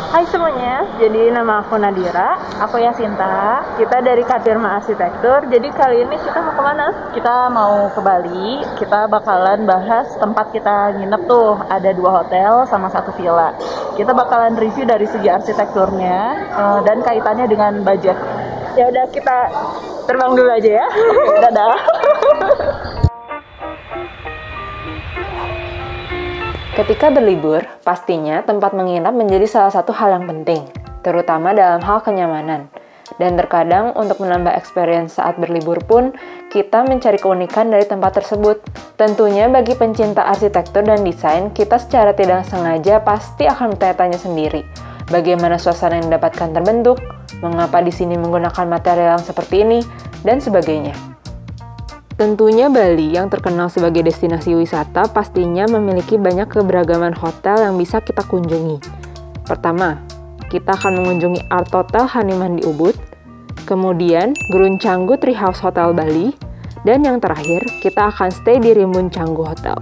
Hai semuanya, jadi nama aku Nadira. Aku Yasinta. Kita dari Katirma Arsitektur. Jadi kali ini kita mau kemana? Kita mau ke Bali. Kita bakalan bahas tempat kita nginep tuh. Ada 2 hotel sama 1 villa. Kita bakalan review dari segi arsitekturnya dan kaitannya dengan budget. Ya udah, kita terbang dulu aja ya. Oke, dadah. Ketika berlibur, pastinya tempat menginap menjadi salah satu hal yang penting, terutama dalam hal kenyamanan. Dan terkadang untuk menambah experience saat berlibur pun, kita mencari keunikan dari tempat tersebut. Tentunya bagi pencinta arsitektur dan desain, kita secara tidak sengaja pasti akan bertanya-tanya sendiri. Bagaimana suasana yang didapatkan terbentuk, mengapa di sini menggunakan material yang seperti ini, dan sebagainya. Tentunya Bali yang terkenal sebagai destinasi wisata pastinya memiliki banyak keberagaman hotel yang bisa kita kunjungi. Pertama, kita akan mengunjungi Art Hotel Haniman di Ubud, kemudian Gurun Canggu Tree House Hotel Bali, dan yang terakhir kita akan stay di Rimbun Canggu Hotel.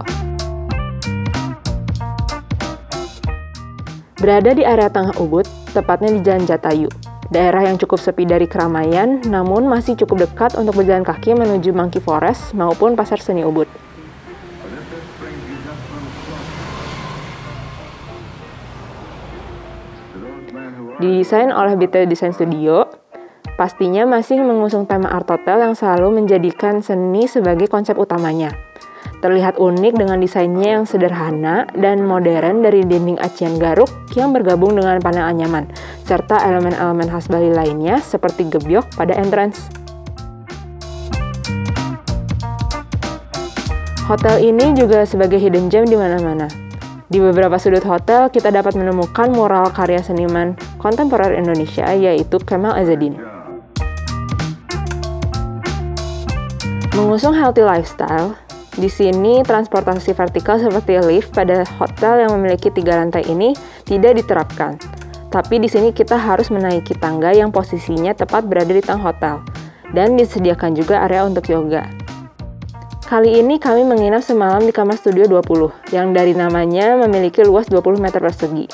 Berada di area tengah Ubud, tepatnya di Jalan Jatayu. Daerah yang cukup sepi dari keramaian, namun masih cukup dekat untuk berjalan kaki menuju Monkey Forest maupun Pasar Seni Ubud. Didesain oleh BT Design Studio, pastinya masih mengusung tema Art Hotel yang selalu menjadikan seni sebagai konsep utamanya. Terlihat unik dengan desainnya yang sederhana dan modern dari dinding acian garuk yang bergabung dengan panel anyaman, serta elemen-elemen khas Bali lainnya seperti gebyok pada entrance. Hotel ini juga sebagai hidden gem di mana-mana. Di beberapa sudut hotel, kita dapat menemukan mural karya seniman kontemporer Indonesia, yaitu Kemal Azzadin. Mengusung healthy lifestyle, di sini, transportasi vertikal seperti lift pada hotel yang memiliki 3 lantai ini tidak diterapkan. Tapi di sini kita harus menaiki tangga yang posisinya tepat berada di tengah hotel. Dan disediakan juga area untuk yoga. Kali ini kami menginap semalam di kamar studio 20, yang dari namanya memiliki luas 20 meter persegi.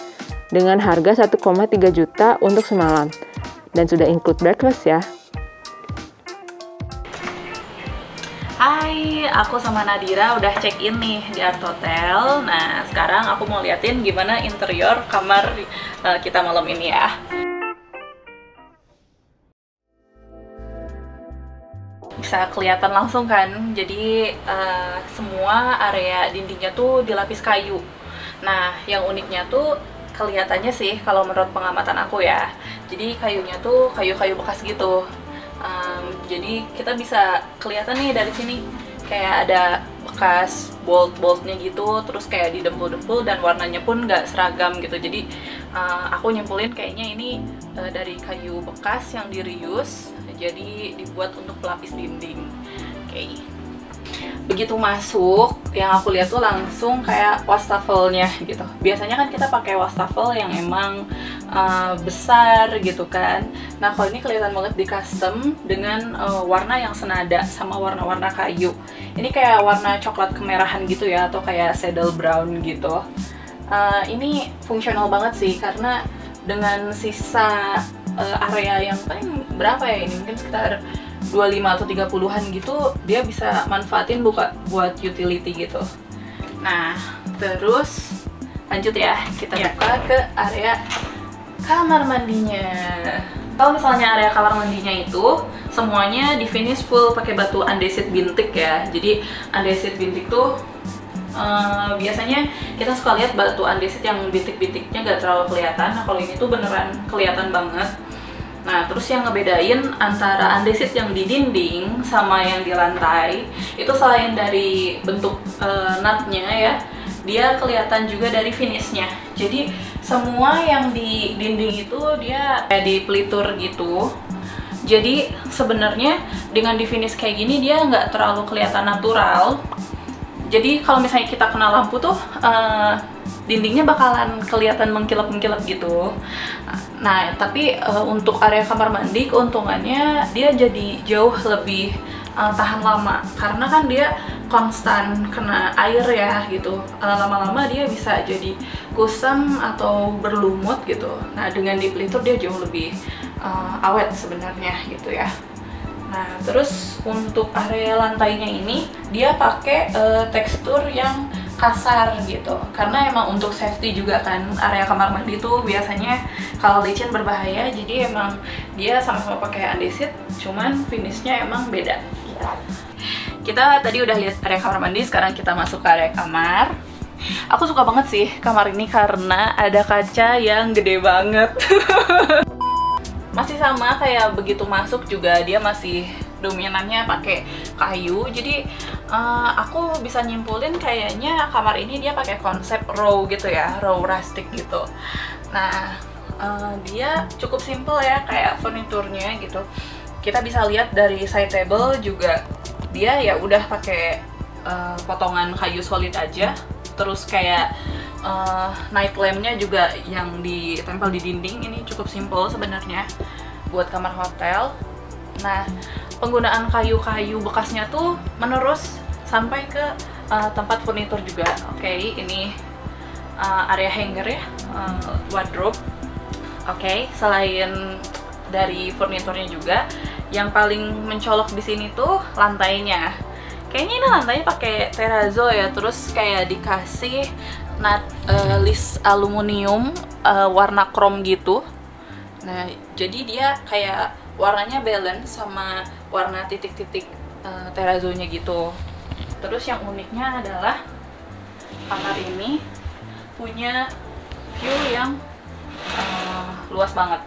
Dengan harga 1,3 juta untuk semalam. Dan sudah include breakfast ya. Hai, aku sama Nadira udah check-in nih di Art Hotel. Nah, sekarang aku mau liatin gimana interior kamar kita malam ini ya. Bisa kelihatan langsung kan, jadi semua area dindingnya tuh dilapis kayu. Nah, yang uniknya tuh kelihatannya sih kalau menurut pengamatan aku ya, jadi kayunya tuh kayu-kayu bekas gitu. Jadi kita bisa kelihatan nih dari sini kayak ada bekas bolt-boltnya gitu, terus kayak didempul-dempul dan warnanya pun nggak seragam gitu. Jadi aku nyimpulin kayaknya ini dari kayu bekas yang di reuse, jadi dibuat untuk pelapis dinding. Oke. Begitu masuk, yang aku lihat tuh langsung kayak wastafelnya gitu. Biasanya kan kita pakai wastafel yang emang besar gitu kan. Nah, kalau ini kelihatan banget di custom dengan warna yang senada sama warna-warna kayu. Ini kayak warna coklat kemerahan gitu ya, atau kayak saddle brown gitu. Ini fungsional banget sih, karena dengan sisa area yang paling berapa ya ini, mungkin sekitar 25 atau 30-an gitu, dia bisa manfaatin buat utility gitu. Nah, terus lanjut ya, kita buka ke area kamar mandinya. Kalau misalnya area kamar mandinya itu semuanya di finish full pakai batu andesit bintik ya. Jadi andesit bintik tuh biasanya kita suka lihat batu andesit yang bintik-bintiknya gak terlalu kelihatan. Nah, kalau ini tuh beneran kelihatan banget. Nah, terus yang ngebedain antara andesit yang di dinding sama yang di lantai itu selain dari bentuk nutnya ya, dia kelihatan juga dari finishnya. Jadi semua yang di dinding itu dia kayak di pelitur gitu. Jadi sebenarnya dengan di finish kayak gini dia nggak terlalu kelihatan natural. Jadi kalau misalnya kita kena lampu tuh dindingnya bakalan kelihatan mengkilap-mengkilap gitu. Nah, tapi untuk area kamar mandi keuntungannya dia jadi jauh lebih tahan lama, karena kan dia konstan kena air ya gitu, lama-lama dia bisa jadi kusam atau berlumut gitu. Nah dengan dipelitur dia jauh lebih awet sebenarnya gitu ya. Nah terus untuk area lantainya ini dia pakai tekstur yang kasar gitu, karena emang untuk safety juga kan. Area kamar mandi tuh biasanya kalau licin berbahaya, jadi emang dia sama-sama pakai andesit, cuman finishnya emang beda. Kita tadi udah lihat area kamar mandi, sekarang kita masuk ke area kamar. Aku suka banget sih kamar ini karena ada kaca yang gede banget. Masih sama kayak begitu masuk juga dia masih dominannya pakai kayu, jadi aku bisa nyimpulin kayaknya kamar ini dia pakai konsep raw gitu ya, raw rustic gitu. Nah dia cukup simple ya kayak furniturnya gitu. Kita bisa lihat dari side table juga dia ya udah pakai potongan kayu solid aja, terus kayak night lampnya juga yang ditempel di dinding. Ini cukup simple sebenarnya buat kamar hotel. Nah penggunaan kayu-kayu bekasnya tuh menerus sampai ke tempat furnitur juga. Oke, ini area hanger ya, wardrobe. Oke, selain dari furniturnya juga, yang paling mencolok di sini tuh lantainya. Kayaknya ini lantainya pakai terrazzo ya, terus kayak dikasih list aluminium warna chrome gitu. Nah, jadi dia kayak warnanya balance sama warna titik-titik terrazzonya gitu. Terus yang uniknya adalah kamar ini punya view yang luas banget.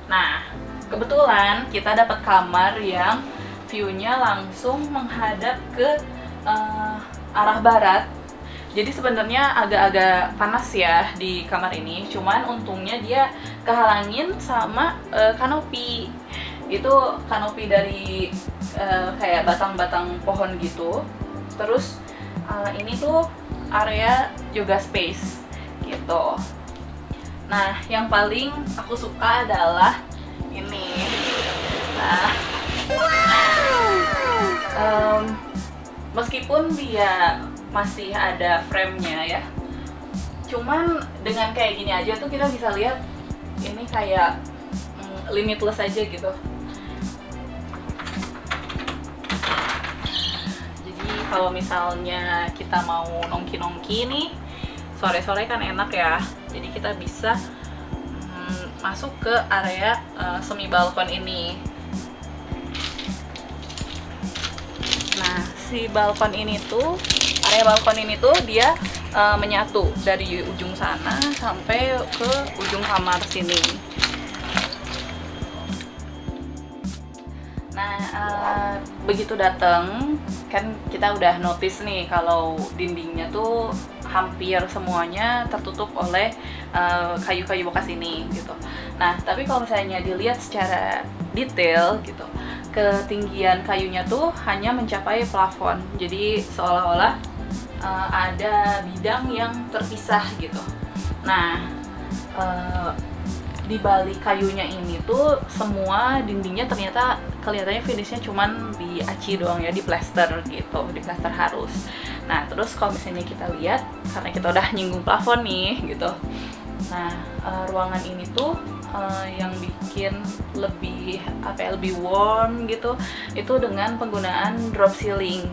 Nah, kebetulan kita dapat kamar yang view-nya langsung menghadap ke arah barat. Jadi sebenarnya agak-agak panas ya di kamar ini, cuman untungnya dia kehalangin sama kanopi. Itu kanopi dari kayak batang-batang pohon gitu. Terus ini tuh area yoga space gitu. Nah, yang paling aku suka adalah ini. Nah, meskipun dia masih ada frame-nya ya, cuman dengan kayak gini aja tuh kita bisa lihat ini kayak limitless aja gitu. Jadi kalau misalnya kita mau nongki-nongki nih sore-sore kan enak ya, jadi kita bisa masuk ke area semi balkon ini. Nah, si balkon ini tuh, area balkon ini tuh dia menyatu dari ujung sana sampai ke ujung kamar sini. Nah, begitu datang kan kita udah notice nih kalau dindingnya tuh hampir semuanya tertutup oleh kayu-kayu bekas ini gitu. Nah, tapi kalau misalnya dilihat secara detail gitu, ketinggian kayunya tuh hanya mencapai plafon. Jadi seolah-olah ada bidang yang terpisah gitu. Nah, di balik kayunya ini tuh semua dindingnya ternyata kelihatannya finishnya cuman di aci doang ya, di plester gitu, di plester halus. Nah, terus kalau misalnya kita lihat, karena kita udah nyinggung plafon nih gitu. Nah, ruangan ini tuh yang bikin lebih lebih warm gitu, itu dengan penggunaan drop ceiling.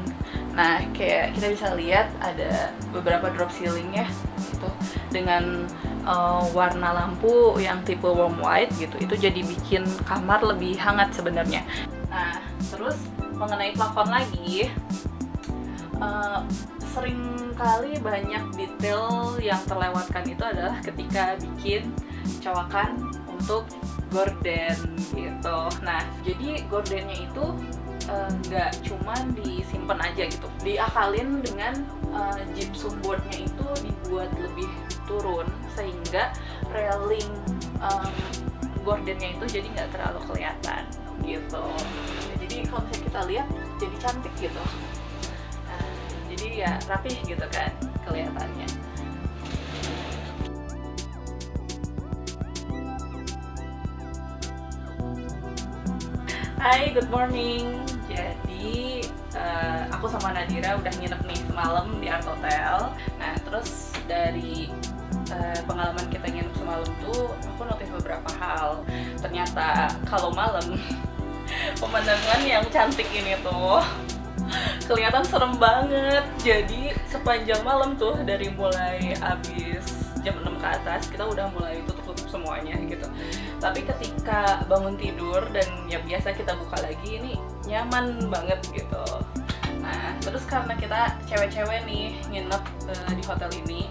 Nah, kayak kita bisa lihat ada beberapa drop ceiling ya gitu, dengan warna lampu yang tipe warm white gitu, itu jadi bikin kamar lebih hangat sebenarnya. Nah, terus mengenai plafon lagi, sering kali banyak detail yang terlewatkan itu adalah ketika bikin cowakan untuk gorden gitu. Nah, jadi gordennya itu nggak cuman disimpan aja gitu, diakalin dengan gypsum boardnya itu dibuat lebih turun sehingga railing gordennya itu jadi nggak terlalu kelihatan gitu. Jadi kalau misalnya kita lihat jadi cantik gitu. Nah, jadi ya rapih gitu kan kelihatannya. Hai, good morning. Jadi aku sama Nadira udah nginep nih semalam di Art Hotel. Nah terus dari pengalaman kita nginep semalam tuh aku notice beberapa hal. Ternyata kalau malam pemandangan yang cantik ini tuh kelihatan serem banget. Jadi sepanjang malam tuh dari mulai abis jam 6 ke atas kita udah mulai tutup semuanya gitu. Tapi ketika bangun tidur dan ya biasa kita buka lagi, ini nyaman banget gitu. Nah terus karena kita cewek-cewek nih nginep di hotel ini,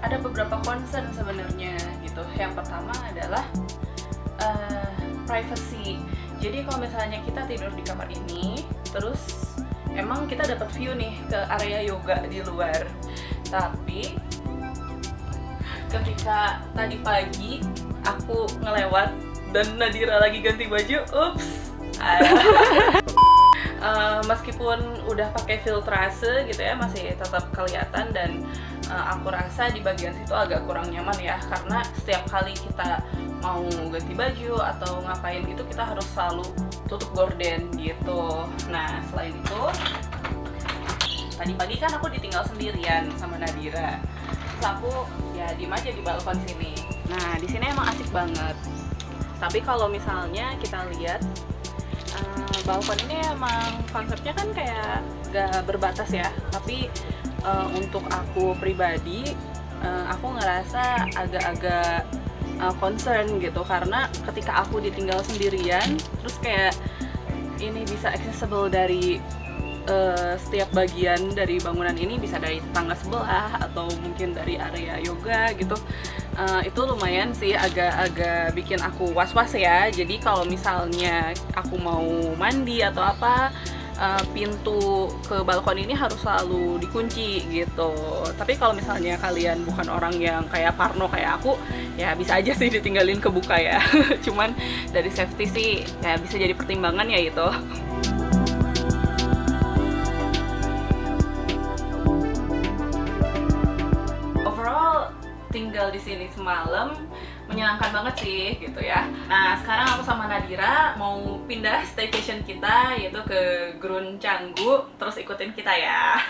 ada beberapa concern sebenarnya gitu. Yang pertama adalah privacy. Jadi kalau misalnya kita tidur di kamar ini, terus emang kita dapat view nih ke area yoga di luar. Tapi ketika tadi pagi aku ngelewat dan Nadira lagi ganti baju, meskipun udah pakai filtrase gitu ya, masih tetap kelihatan. Dan aku rasa di bagian situ agak kurang nyaman ya, karena setiap kali kita mau ganti baju atau ngapain gitu kita harus selalu tutup gorden gitu. Nah selain itu, tadi pagi kan aku ditinggal sendirian sama Nadira. Terus aku ya diem aja di balkon sini. Nah di sini emang asik banget. Tapi kalau misalnya kita lihat balkon ini emang konsepnya kan kayak gak berbatas ya. Tapi untuk aku pribadi, aku ngerasa agak-agak concern gitu, karena ketika aku ditinggal sendirian, terus kayak ini bisa accessible dari setiap bagian dari bangunan ini, bisa dari tetangga sebelah atau mungkin dari area yoga gitu. Itu lumayan sih agak-agak bikin aku was-was ya. Jadi kalau misalnya aku mau mandi atau apa, pintu ke balkon ini harus selalu dikunci gitu. Tapi kalau misalnya kalian bukan orang yang kayak parno kayak aku, ya bisa aja sih ditinggalin kebuka ya. Cuman dari safety sih ya bisa jadi pertimbangan ya itu. Tinggal di sini semalam menyenangkan banget sih gitu ya. Nah sekarang aku sama Nadira mau pindah staycation kita, yaitu ke Grun Canggu. Terus ikutin kita ya.